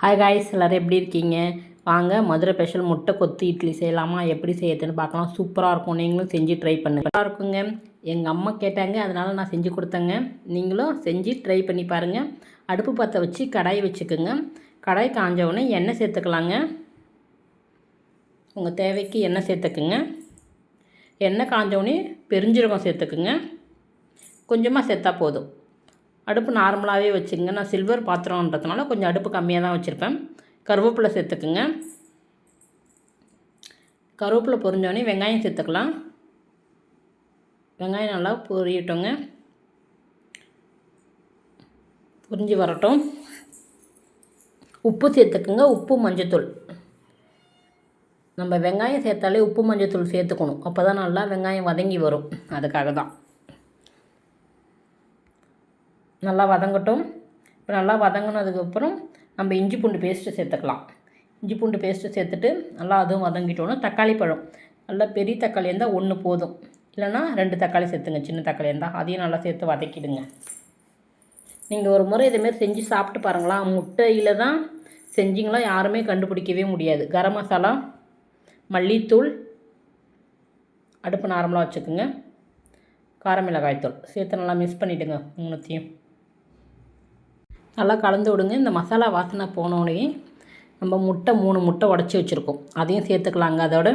Hi guys, எல்லோரும் எப்படி இருக்கீங்க? வாங்க மதுரை ஸ்பெஷல் முட்டை கொத்து இட்லி செய்யலாமா? எப்படி செய்யறதுன்னு பார்க்கலாம். சூப்பராக இருக்கும். நீங்களும் செஞ்சு ட்ரை பண்ணுங்க. சூப்பராக இருக்குங்க. எங்கள் அம்மா கேட்டாங்க, அதனால் நான் செஞ்சு கொடுத்தேங்க. நீங்களும் செஞ்சு ட்ரை பண்ணி பாருங்கள். அடுப்பு பற்ற வச்சு கடாய் வச்சுக்கோங்க. கடாய் காஞ்சவுடனே எண்ணெய் சேர்த்துக்கலாங்க. உங்கள் தேவைக்கு எண்ணெய் சேர்த்துக்குங்க. எண்ணெய் காஞ்சவுடனே பெருஞ்சீரகம் சேர்த்துக்குங்க. கொஞ்சமாக சேர்த்தா போதும். அடுப்பு நார்மலாகவே வச்சுக்கோங்க. நான் சில்வர் பாத்திரம்ன்றதுனால கொஞ்சம் அடுப்பு கம்மியாக தான் வச்சுருப்பேன். கருவேப்பிலை சேர்த்துக்குங்க. கருவேப்பிலை பொரிஞ்சோடனே வெங்காயம் சேர்த்துக்கலாம். வெங்காயம் நல்லா பொரியட்டோங்க. பொரிஞ்சு வரட்டும். உப்பு சேர்த்துக்குங்க. உப்பு மஞ்சத்தூள். நம்ம வெங்காயம் சேர்த்தாலே உப்பு மஞ்சத்தூள் சேர்த்துக்கணும். அப்போ தான் நல்லா வெங்காயம் வதங்கி வரும். அதுக்காக தான். நல்லா வதங்கட்டும். இப்போ நல்லா வதங்கினதுக்கப்புறம் நம்ம இஞ்சி பூண்டு பேஸ்ட்டு சேர்த்துக்கலாம். இஞ்சி பூண்டு பேஸ்ட்டு சேர்த்துட்டு நல்லா அதுவும் வதங்கிட்டோன்னா தக்காளி பழம் நல்லா பெரிய தக்காளி இருந்தால் ஒன்று போதும், இல்லைனா 2 தக்காளி சேர்த்துங்க. சின்ன தக்காளி இருந்தால் அதையும் நல்லா சேர்த்து வதக்கிடுங்க. நீங்கள் ஒரு முறை இதேமாரி செஞ்சு சாப்பிட்டு பாருங்களா. முட்டையில் தான் செஞ்சிங்களா யாருமே கண்டுபிடிக்கவே முடியாது. கரம் மசாலா, மல்லித்தூள், அடுப்பு நார்மலாக வச்சுக்கோங்க. காரமிளகாய்த்தூள் சேர்த்து நல்லா மிக்ஸ் பண்ணிவிடுங்க. 3த்தையும் நல்லா கலந்து விடுங்க. இந்த மசாலா வாசனை போனோடனே நம்ம 3 முட்டை உடச்சி வச்சுருக்கோம், அதையும் சேர்த்துக்கலாங்க. அதோட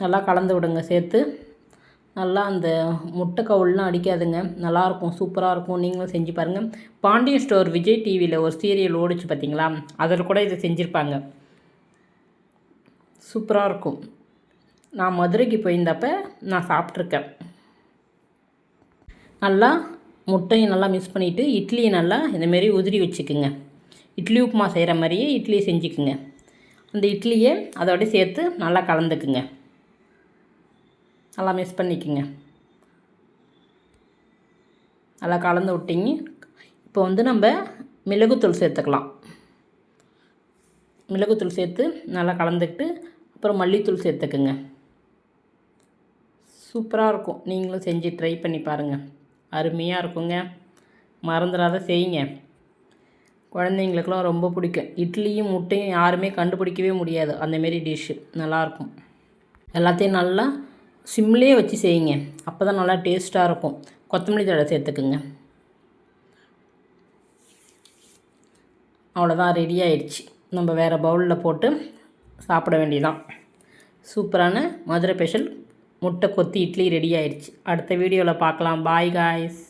நல்லா கலந்து விடுங்க. சேர்த்து நல்லா அந்த முட்டை கவுள்லாம் அடிக்காதுங்க. நல்லாயிருக்கும், சூப்பராக இருக்கும். நீங்களும் செஞ்சு பாருங்கள். பாண்டியன் ஸ்டோர் விஜய் டிவியில் ஒரு சீரியல் ஓடிச்சு பார்த்தீங்களா, அதில் கூட இதை செஞ்சுருப்பாங்க. சூப்பராக இருக்கும். நான் மதுரைக்கு போயிருந்தப்போ நான் சாப்பிட்ருக்கேன். நல்லா முட்டையும் நல்லா மிக்ஸ் பண்ணிவிட்டு இட்லியை நல்லா இந்தமாரி உதிரி வச்சுக்குங்க. இட்லி உப்புமா செய்கிற மாதிரியே இட்லியை செஞ்சுக்குங்க. அந்த இட்லியை அதோட சேர்த்து நல்லா கலந்துக்குங்க. நல்லா மிக்ஸ் பண்ணிக்குங்க. நல்லா கலந்து விட்டிங்க. இப்போ நம்ம மிளகுத்தூள் சேர்த்துக்கலாம். மிளகுத்தூள் சேர்த்து நல்லா கலந்துக்கிட்டு அப்புறம் மல்லித்தூள் சேர்த்துக்குங்க. சூப்பராக இருக்கும். நீங்களும் செஞ்சு ட்ரை பண்ணி பாருங்கள். அருமையாக இருக்குங்க. மறந்துடாத செய்யுங்க. குழந்தைங்களுக்கெல்லாம் ரொம்ப பிடிக்கும். இட்லியும் முட்டையும் யாருமே கண்டுபிடிக்கவே முடியாது. அந்தமாரி டிஷ்ஷு நல்லாயிருக்கும். எல்லாத்தையும் நல்லா சிம்லேயே வச்சு செய்யுங்க. அப்போ தான் நல்லா டேஸ்ட்டாக இருக்கும். கொத்தமல்லி தழை சேர்த்துக்குங்க. அவ்வளோதான், ரெடி ஆயிடுச்சு. நம்ம வேறு பவுலில் போட்டு சாப்பிட வேண்டியதான். சூப்பரான மதுரை ஸ்பெஷல் முட்டை கொத்தி இட்லி ரெடி ஆயிடுச்சு. அடுத்த வீடியோவில் பார்க்கலாம். Bye guys.